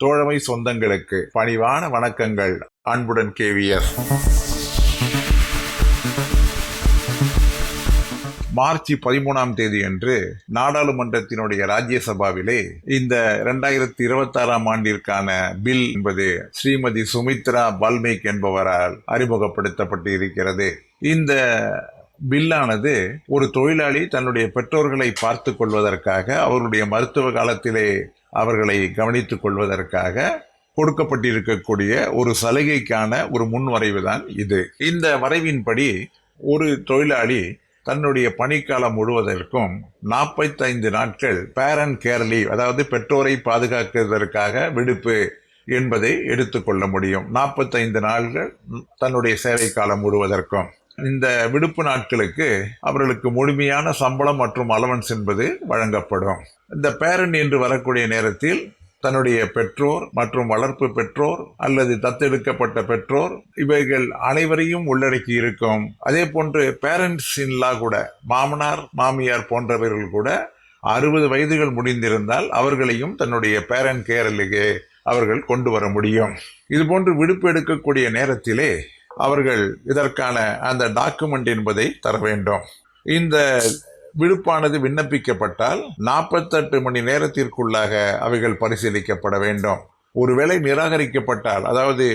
தோழமை சொந்தங்களுக்கு பணிவான வணக்கங்கள். அன்புடன் KVS. மார்ச் 13 அன்று நாடாளுமன்றத்தினுடைய ராஜ்யசபாவிலே இந்த 2026 ஆண்டிற்கான பில் என்பது ஸ்ரீமதி சுமித்ரா பால்மேக் என்பவரால் அறிமுகப்படுத்தப்பட்டு இருக்கிறது. இந்த பில்லானது ஒரு தொழிலாளி தன்னுடைய பெற்றோர்களை பார்த்து கொள்வதற்காக, அவருடைய மருத்துவ காலத்திலே அவர்களை கவனித்துக் கொள்வதற்காக கொடுக்கப்பட்டிருக்கக்கூடிய ஒரு சலுகைக்கான ஒரு முன்வரைவு தான் இது. இந்த வரைவின்படி ஒரு தொழிலாளி தன்னுடைய பணிக்காலம் முழுவதற்கும் 45 நாட்கள் பேரண்ட் கேர் லீவ், அதாவது பெற்றோரை பாதுகாக்கிறதற்காக விடுப்பு என்பதை எடுத்துக்கொள்ள முடியும். 45 நாட்கள் தன்னுடைய சேவை காலம் முழுவதற்கும். இந்த விடுப்பு நாட்களுக்கு அவர்களுக்கு முழுமையான சம்பளம் மற்றும் அலவன்ஸ் என்பது வழங்கப்படும். இந்த பேரண்ட் என்று வரக்கூடிய நேரத்தில் தன்னுடைய பெற்றோர் மற்றும் வளர்ப்பு பெற்றோர் அல்லது தத்தெடுக்கப்பட்ட பெற்றோர் இவைகள் அனைவரையும் உள்ளடக்கி இருக்கும். அதே போன்று பேரண்ட்ஸ் இன்லா கூட, மாமனார் மாமியார் போன்றவர்கள் கூட 60 வயதுகள் முடிந்திருந்தால் அவர்களையும் தன்னுடைய பேரண்ட் கேரலுக்கு அவர்கள் கொண்டு வர முடியும். இதுபோன்று விடுப்பு எடுக்கக்கூடிய நேரத்திலே அவர்கள் இதற்கான அந்த டாக்குமெண்ட் என்பதை தர வேண்டும். இந்த விடுப்பானது விண்ணப்பிக்கப்பட்டால் 48 மணி நேரத்திற்குள்ளாக அவைகள் பரிசீலிக்கப்பட வேண்டும். ஒருவேளை நிராகரிக்கப்பட்டால், அதாவது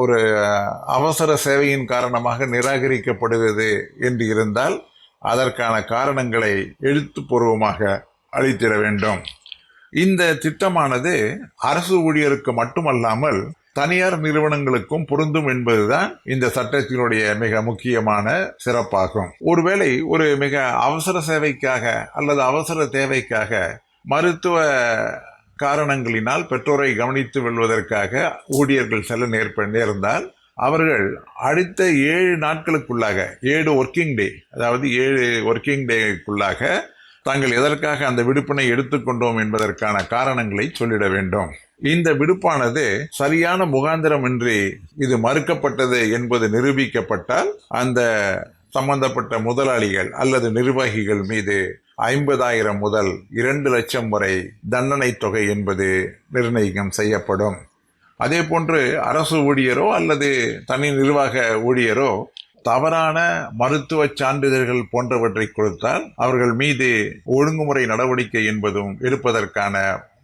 ஒரு அவசர சேவையின் காரணமாக நிராகரிக்கப்படுவது என்று இருந்தால் அதற்கான காரணங்களை எழுத்துப்பூர்வமாக அளித்திட வேண்டும். இந்த திட்டமானது அரசு ஊழியருக்கு மட்டுமல்லாமல் தனியார் நிறுவனங்களுக்கும் பொருந்தும் என்பதுதான் இந்த சட்டத்தினுடைய மிக முக்கியமான சிறப்பாகும். ஒருவேளை ஒரு மிக அவசர சேவைக்காக அல்லது அவசர தேவைக்காக மருத்துவ காரணங்களினால் பெற்றோரை கவனித்து வெல்வதற்காக ஊழியர்கள் செல்ல நேர்ந்தால் அவர்கள் அடுத்த 7 நாட்களுக்குள்ளாக, 7 ஒர்க்கிங் டே, அதாவது 7 ஒர்க்கிங் டேக்குள்ளாக தாங்கள் எதற்காக அந்த விடுப்பினை எடுத்துக்கொண்டோம் என்பதற்கான காரணங்களை சொல்லிட வேண்டும். இந்த விடுப்பானது சரியான முகாந்திரமின்றி இது மறுக்கப்பட்டது என்பது நிரூபிக்கப்பட்டால் அந்த சம்பந்தப்பட்ட முதலாளிகள் அல்லது நிர்வாகிகள் மீது 50,000 முதல் 2 லட்சம் வரை தண்டனை தொகை என்பது நிர்ணயம் செய்யப்படும். அதே போன்று அரசு ஊழியரோ அல்லது தனி நிர்வாக ஊழியரோ தவறான மருத்துவ சான்றிதழ்கள் போன்றவற்றை கொடுத்தால் அவர்கள் மீது ஒழுங்குமுறை நடவடிக்கை என்பதும் எடுப்பதற்கான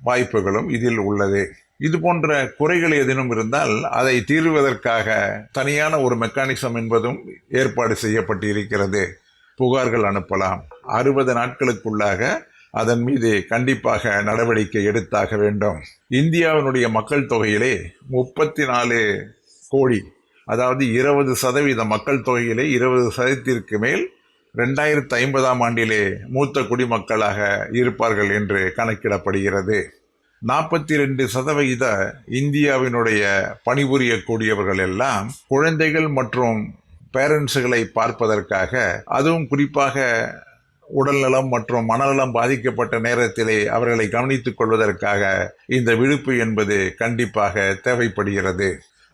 வாய்ப்புகளும் இதில் உள்ளது. இது போன்ற குறைகள் ஏதேனும் இருந்தால் அதை தீர்வதற்காக தனியான ஒரு மெக்கானிசம் என்பதும் ஏற்பாடு செய்யப்பட்டு இருக்கிறது. புகார்கள் அனுப்பலாம். 60 நாட்களுக்குள்ளாக அதன் மீது கண்டிப்பாக நடவடிக்கை எடுத்தாக வேண்டும். இந்தியாவினுடைய மக்கள் தொகையிலே 34 கோடி, அதாவது 20% மக்கள் தொகையிலே 20% மேல் 2050 ஆண்டிலே மூத்த குடிமக்களாக இருப்பார்கள் என்று கணக்கிடப்படுகிறது. 42% இந்தியாவினுடைய பணிபுரியக்கூடியவர்கள் எல்லாம் குழந்தைகள் மற்றும் பேரண்ட்ஸுகளை பார்ப்பதற்காக, அதுவும் குறிப்பாக உடல்நலம் மற்றும் மனநலம் பாதிக்கப்பட்ட நேரத்திலே அவர்களை கவனித்துக் கொள்வதற்காக இந்த விடுப்பு என்பது கண்டிப்பாக தேவைப்படுகிறது.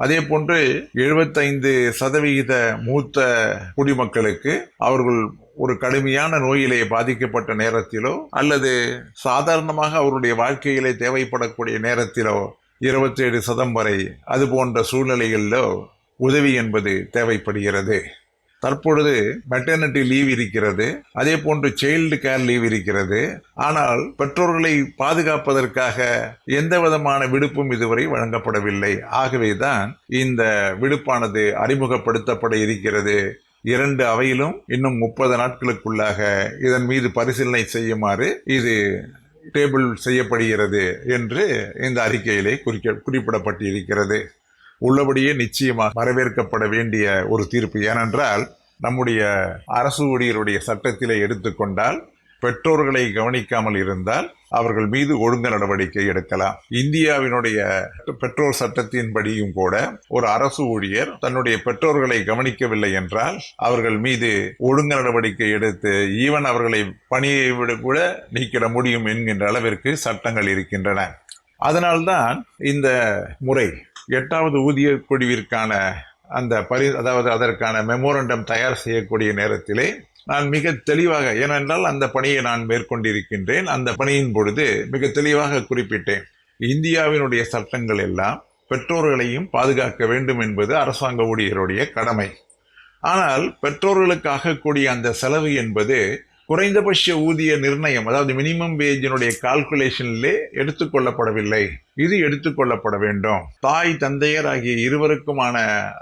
அதே போன்று 75% மூத்த குடிமக்களுக்கு அவர்கள் ஒரு கடுமையான நோயிலே பாதிக்கப்பட்ட நேரத்திலோ அல்லது சாதாரணமாக அவருடைய வாழ்க்கையிலே தேவைப்படக்கூடிய நேரத்திலோ 27% வரை அது போன்ற சூழ்நிலைகளிலோ உதவி என்பது தேவைப்படுகிறது. தற்பொழுது மெட்டர்னிட்டி லீவ் இருக்கிறது, அதே போன்று சைல்டு கேர் லீவ் இருக்கிறது. ஆனால் பெற்றோர்களை பாதுகாப்பதற்காக எந்த விதமான விடுப்பும் இதுவரை வழங்கப்படவில்லை. ஆகவேதான் இந்த விடுப்பானது அறிமுகப்படுத்தப்பட இருக்கிறது. 2 அவையிலும் இன்னும் 30 நாட்களுக்குள்ளாக இதன் மீது பரிசீலனை செய்யுமாறு இது டேபிள் செய்யப்படுகிறது என்று இந்த அறிக்கையிலே குறிப்பிடப்பட்டு இருக்கிறது. உள்ளபடியே நிச்சயமாக வரவேற்கப்பட வேண்டிய ஒரு தீர்ப்பு. ஏனென்றால் நம்முடைய அரசு ஊழியருடைய சட்டத்திலே எடுத்துக்கொண்டால் பெற்றோர்களை கவனிக்காமல் இருந்தால் அவர்கள் மீது ஒழுங்கு நடவடிக்கை எடுக்கலாம். இந்தியாவினுடைய பெற்றோர் சட்டத்தின்படியும் கூட ஒரு அரசு ஊழியர் தன்னுடைய பெற்றோர்களை கவனிக்கவில்லை என்றால் அவர்கள் மீது ஒழுங்கு நடவடிக்கை எடுத்து ஈவன் அவர்களை பணியை விட கூட நீக்கிட முடியும் என்கின்ற அளவிற்கு சட்டங்கள் இருக்கின்றன. அதனால்தான் இந்த முறை 8வது ஊதிய குழுவிற்கான அந்த அதாவது அதற்கான மெமோரண்டம் தயார் செய்யக்கூடிய நேரத்திலே நான் மிக தெளிவாக, ஏனென்றால் அந்த பணியை நான் மேற்கொண்டிருக்கின்றேன், அந்த பணியின் பொழுது மிக தெளிவாக குறிப்பிட்டேன். இந்தியாவினுடைய சட்டங்கள் எல்லாம் பெற்றோர்களையும் பாதுகாக்க வேண்டும் என்பது அரசாங்க ஊழியருடைய கடமை. ஆனால் பெற்றோர்களுக்காக கூடிய அந்த செலவு என்பது குறைந்தபட்ச ஊதிய நிர்ணயம், அதாவது மினிமம் வேஜினுடைய கால்குலேஷனிலே எடுத்துக்கொள்ளப்படவில்லை. இது எடுத்துக்கொள்ளப்பட வேண்டும். தாய் தந்தையர் ஆகிய இருவருக்குமான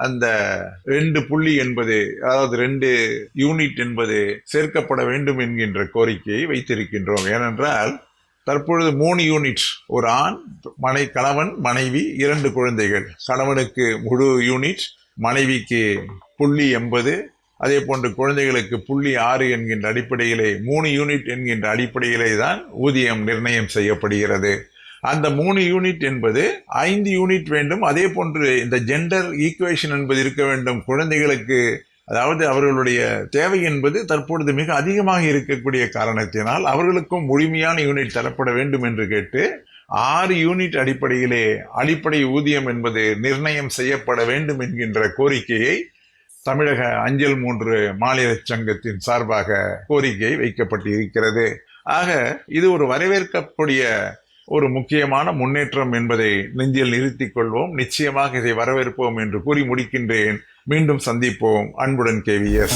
அந்த 2 புள்ளி என்பது, அதாவது 2 யூனிட் என்பது சேர்க்கப்பட வேண்டும் என்கின்ற கோரிக்கையை வைத்திருக்கின்றோம். ஏனென்றால் தற்பொழுது 3 யூனிட், ஒரு ஆண், கணவன், மனைவி, 2 குழந்தைகள். கணவனுக்கு முழு யூனிட், மனைவிக்கு புள்ளி 80, அதே போன்று குழந்தைகளுக்கு புள்ளி 6 என்கின்ற அடிப்படையிலே 3 யூனிட் என்கின்ற அடிப்படையிலே தான் ஊதியம் நிர்ணயம் செய்யப்படுகிறது. அந்த 3 யூனிட் என்பது 5 யூனிட் வேண்டும். அதே போன்று இந்த ஜெண்டர் ஈக்குவேஷன் என்பது இருக்க வேண்டும். குழந்தைகளுக்கு, அதாவது அவர்களுடைய தேவை என்பது தற்பொழுது மிக அதிகமாக இருக்கக்கூடிய காரணத்தினால் அவர்களுக்கும் முழுமையான யூனிட் தரப்பட வேண்டும் என்று கேட்டு 6 யூனிட் அடிப்படையிலே அடிப்படை ஊதியம் என்பது நிர்ணயம் செய்யப்பட வேண்டும் என்கின்ற கோரிக்கையை தமிழக அஞ்சல் 3 மாநில சங்கத்தின் சார்பாக கோரிக்கை வைக்கப்பட்டு இருக்கிறது. ஆக இது ஒரு வரவேற்கக்கூடிய ஒரு முக்கியமான முன்னேற்றம் என்பதை நெஞ்சில் நிறுத்திக் கொள்வோம். நிச்சயமாக இதை வரவேற்போம் என்று கூறி முடிக்கின்றேன். மீண்டும் சந்திப்போம். அன்புடன் KVS.